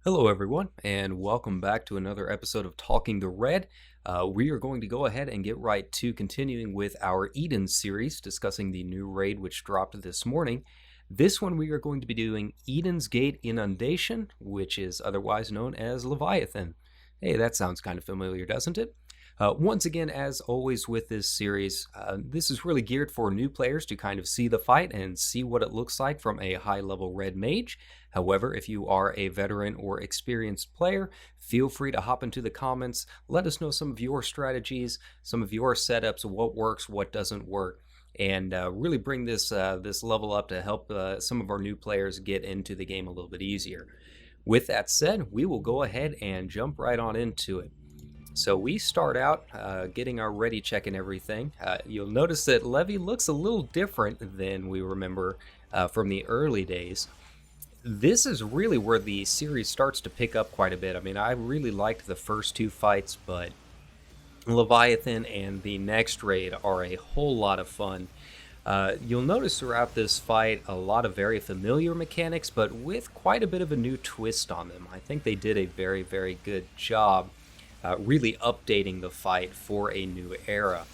Hello, everyone, and welcome back to another episode of Talking the Red. We are going to go ahead and get right to continuing with our Eden series, discussing the new raid which dropped this morning. This one, we are going to be doing Eden's Gate Inundation, which is otherwise known as Leviathan. Hey, that sounds kind of familiar, doesn't it? Once again, as always with this series, this is really geared for new players to kind of see the fight and see what it looks like from a high-level red mage. However, if you are a veteran or experienced player, feel free to hop into the comments. Let us know some of your strategies, some of your setups, what works, what doesn't work, and really bring this level up to help some of our new players get into the game a little bit easier. With that said, we will go ahead and jump right on into it. So we start out getting our ready check and everything. You'll notice that Levy looks a little different than we remember from the early days. This is really where the series starts to pick up quite a bit. I mean, I really liked the first two fights, but Leviathan and the next raid are a whole lot of fun. You'll notice throughout this fight a lot of very familiar mechanics, but with quite a bit of a new twist on them. I think they did a very, very good job really updating the fight for a new era.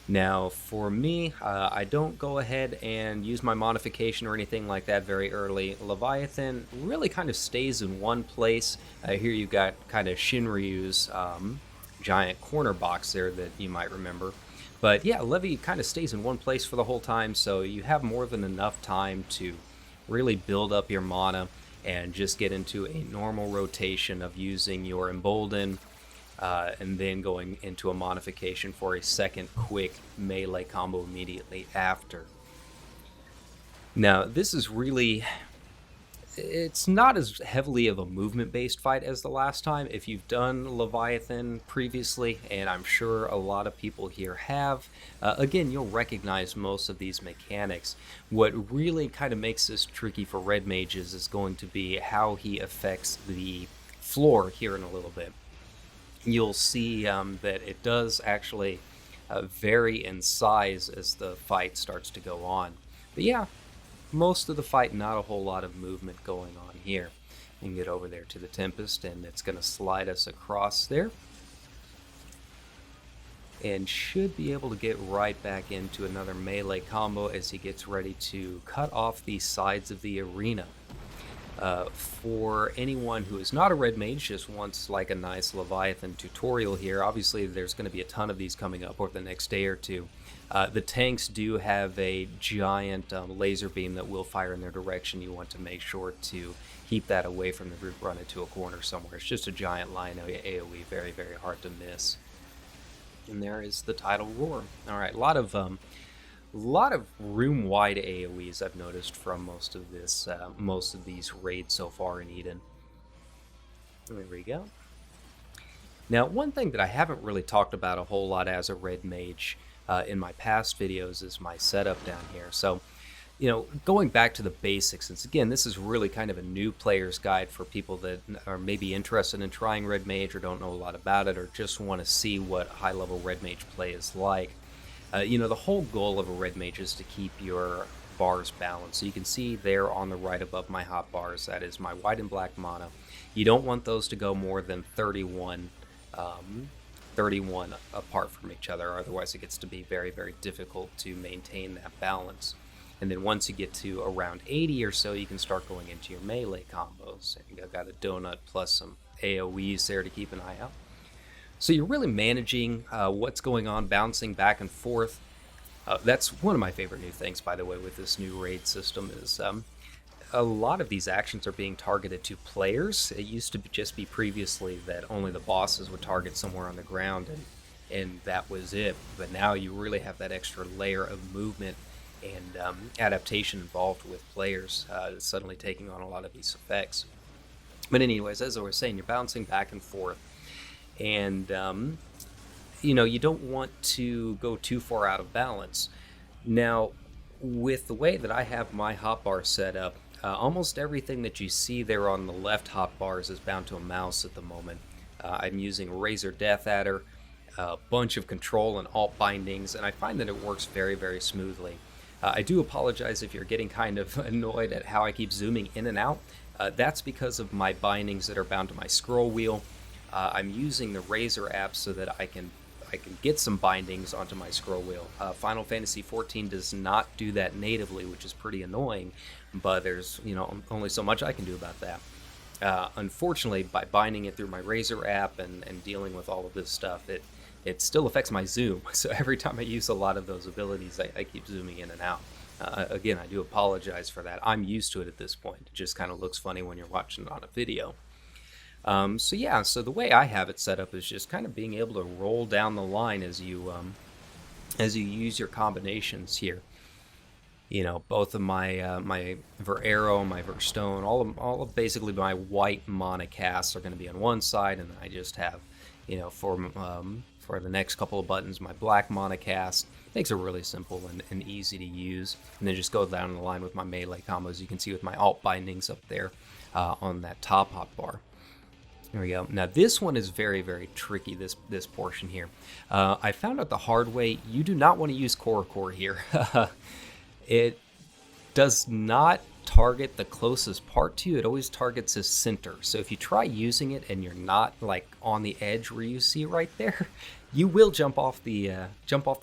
Now, for me, I don't go ahead and use my modification or anything like that very early. Leviathan really kind of stays in one place. Here you got kind of Shinryu's giant corner box there that you might remember. But yeah, Levy kind of stays in one place for the whole time, so you have more than enough time to really build up your mana and just get into a normal rotation of using your Embolden, and then going into a modification for a second quick melee combo immediately after. Now, this is really... it's not as heavily of a movement-based fight as the last time. If you've done Leviathan previously, and I'm sure a lot of people here have, again, you'll recognize most of these mechanics. What really kind of makes this tricky for red mages is going to be how he affects the floor here in a little bit. You'll see that it does actually vary in size as the fight starts to go on. But yeah, most of the fight, not a whole lot of movement going on here. You can get over there to the Tempest, and it's going to slide us across there. And should be able to get right back into another melee combo as he gets ready to cut off the sides of the arena. For anyone who is not a red mage, just wants like a nice Leviathan tutorial here, obviously there's going to be a ton of these coming up over the next day or two. The tanks do have a giant laser beam that will fire in their direction. You want to make sure to keep that away from the group, run into a corner somewhere. It's just a giant line AoE, very, very hard to miss. And there is the tidal roar. Alright, a lot of room-wide AoEs I've noticed from most of these raids so far in Eden. There we go. Now, one thing that I haven't really talked about a whole lot as a red mage in my past videos is my setup down here. So, you know, going back to the basics, since again, this is really kind of a new player's guide for people that are maybe interested in trying red mage or don't know a lot about it or just want to see what high-level red mage play is like. You know, the whole goal of a red mage is to keep your bars balanced. So you can see there on the right above my hot bars, that is my white and black mana. You don't want those to go more than 31 apart from each other, otherwise it gets to be very, very difficult to maintain that balance. And then once you get to around 80 or so, you can start going into your melee combos. And you've got a donut plus some AoEs there to keep an eye out. So you're really managing what's going on, bouncing back and forth. That's one of my favorite new things, by the way, with this new raid system is a lot of these actions are being targeted to players. It used to just be previously that only the bosses would target somewhere on the ground, and that was it. But now you really have that extra layer of movement and adaptation involved with players suddenly taking on a lot of these effects. But anyways, as I was saying, you're bouncing back and forth. And, you know, you don't want to go too far out of balance. Now, with the way that I have my hotbar set up, almost everything that you see there on the left hotbars is bound to a mouse at the moment. I'm using Razor Death Adder, a bunch of control and alt bindings, and I find that it works very, very smoothly. I do apologize if you're getting kind of annoyed at how I keep zooming in and out. That's because of my bindings that are bound to my scroll wheel. I'm using the Razor app so that I can get some bindings onto my scroll wheel. Final Fantasy XIV does not do that natively, which is pretty annoying, but there's only so much I can do about that. Unfortunately, by binding it through my Razor app and dealing with all of this stuff, it still affects my zoom. So every time I use a lot of those abilities, I keep zooming in and out. Again, I do apologize for that. I'm used to it at this point. It just kind of looks funny when you're watching it on a video. So the way I have it set up is just kind of being able to roll down the line as you use your combinations here. Both of my my Verarrow and my Verstone, all of basically my white mana casts are going to be on one side, and then I just have, for the next couple of buttons, my black mana cast. Makes it really simple and easy to use, and then just go down the line with my melee combos. You can see with my alt bindings up there on that top hotbar. There we go. Now this one is very, very tricky, this portion here. I found out the hard way, you do not want to use Core here. It does not target the closest part to you. It always targets the center. So if you try using it and you're not like on the edge where you see right there, you will jump off the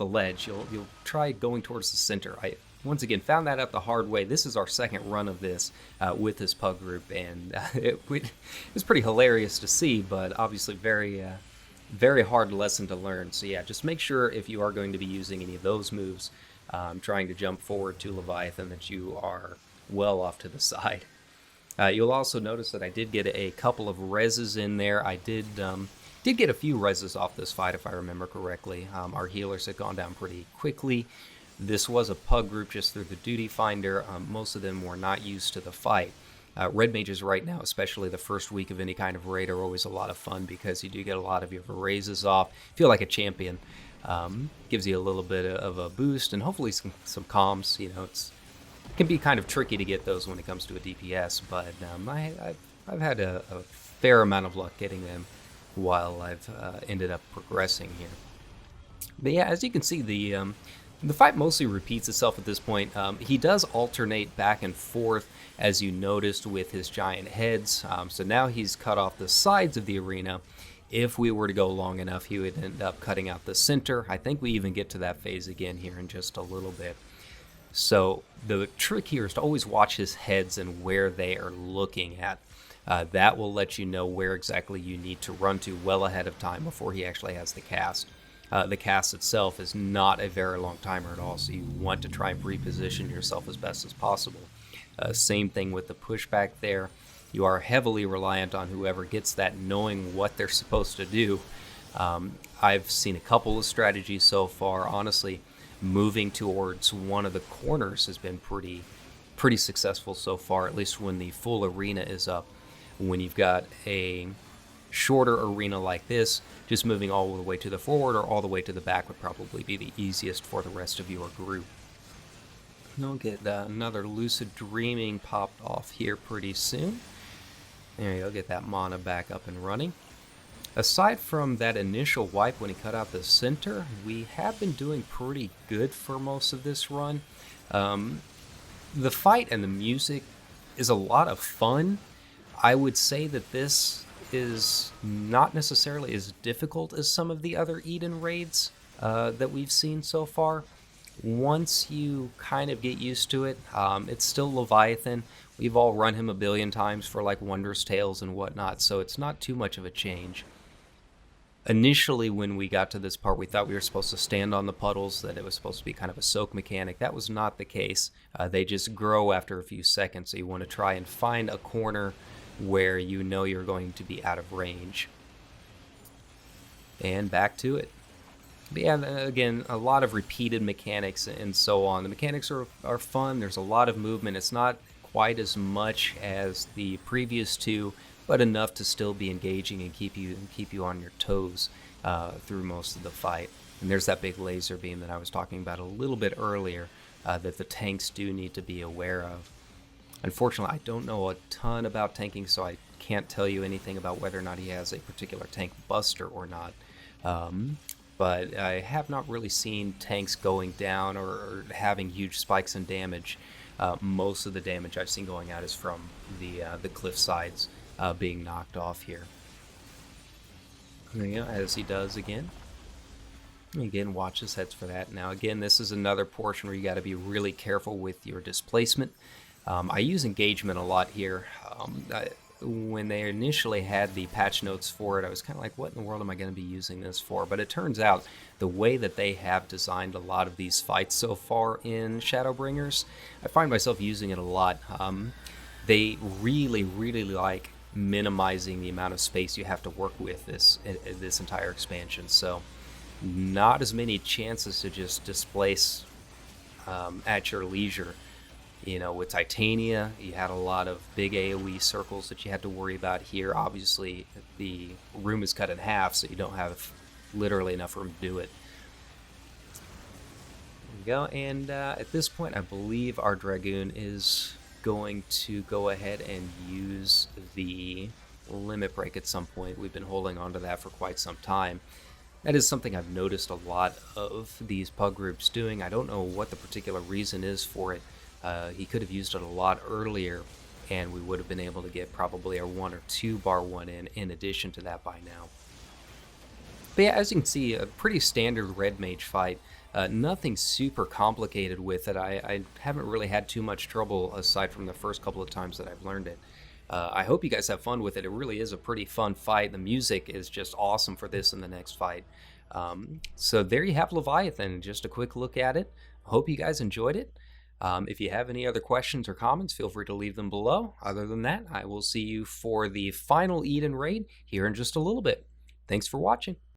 ledge. You'll try going towards the center. I once again found that out the hard way. This is our second run of this with this pug group, and it was pretty hilarious to see, but obviously very very hard lesson to learn. So yeah, just make sure if you are going to be using any of those moves, trying to jump forward to Leviathan, that you are well off to the side. You'll also notice that I did get a couple of reses in there. I did get a few reses off this fight, if I remember correctly. Our healers had gone down pretty quickly. This was a pug group just through the duty finder. Most of them were not used to the fight. Red mages right now, especially the first week of any kind of raid, are always a lot of fun because you do get a lot of your raises off. Feel like a champion. Gives you a little bit of a boost and hopefully some comms. It can be kind of tricky to get those when it comes to a DPS, but I've had a fair amount of luck getting them while I've ended up progressing here. But yeah, as you can see, the fight mostly repeats itself at this point. He does alternate back and forth, as you noticed, with his giant heads. So now he's cut off the sides of the arena. If we were to go long enough, he would end up cutting out the center. I think we even get to that phase again here in just a little bit. So the trick here is to always watch his heads and where they are looking at. That will let you know where exactly you need to run to well ahead of time before he actually has the cast. The cast itself is not a very long timer at all, so you want to try and reposition yourself as best as possible. Same thing with the pushback there. You are heavily reliant on whoever gets that knowing what they're supposed to do. I've seen a couple of strategies so far. Honestly, moving towards one of the corners has been pretty successful so far, at least when the full arena is up. When you've got a shorter arena like this, just moving all the way to the forward or all the way to the back would probably be the easiest for the rest of your group. I'll get another Lucid Dreaming popped off here pretty soon. There you go, get that mana back up and running. Aside from that initial wipe when he cut out the center, we have been doing pretty good for most of this run. The fight and the music is a lot of fun. I would say that this is not necessarily as difficult as some of the other Eden raids that we've seen so far. Once you kind of get used to it, it's still Leviathan. We've all run him a billion times for like Wondrous Tales and whatnot, so it's not too much of a change. Initially, when we got to this part, we thought we were supposed to stand on the puddles, that it was supposed to be kind of a soak mechanic. That was not the case. They just grow after a few seconds, so you want to try and find a corner where you know you're going to be out of range. And back to it. But yeah, again, a lot of repeated mechanics and so on. The mechanics are fun. There's a lot of movement. It's not quite as much as the previous two, but enough to still be engaging and keep you on your toes through most of the fight. And there's that big laser beam that I was talking about a little bit earlier that the tanks do need to be aware of. Unfortunately, I don't know a ton about tanking, so I can't tell you anything about whether or not he has a particular tank buster or not. But I have not really seen tanks going down or having huge spikes in damage Most of the damage I've seen going out is from the cliff sides being knocked off here. There you go, as he does again. Again, watch his heads for that. Now, again, this is another portion where you got to be really careful with your displacement. I use engagement a lot here. When they initially had the patch notes for it, I was kind of like, what in the world am I going to be using this for? But it turns out the way that they have designed a lot of these fights so far in Shadowbringers, I find myself using it a lot. They really, really like minimizing the amount of space you have to work with this entire expansion. So not as many chances to just displace at your leisure. You know, with Titania, you had a lot of big AoE circles that you had to worry about here. Obviously, the room is cut in half, so you don't have literally enough room to do it. There we go, and at this point, I believe our Dragoon is going to go ahead and use the limit break at some point. We've been holding on to that for quite some time. That is something I've noticed a lot of these pug groups doing. I don't know what the particular reason is for it. He could have used it a lot earlier, and we would have been able to get probably a 1 or 2 bar 1 in addition to that by now. But yeah, as you can see, a pretty standard red mage fight. Nothing super complicated with it. I haven't really had too much trouble aside from the first couple of times that I've learned it. I hope you guys have fun with it. It really is a pretty fun fight. The music is just awesome for this and the next fight. So there you have Leviathan, just a quick look at it. Hope you guys enjoyed it. If you have any other questions or comments, feel free to leave them below. Other than that, I will see you for the final Eden raid here in just a little bit. Thanks for watching.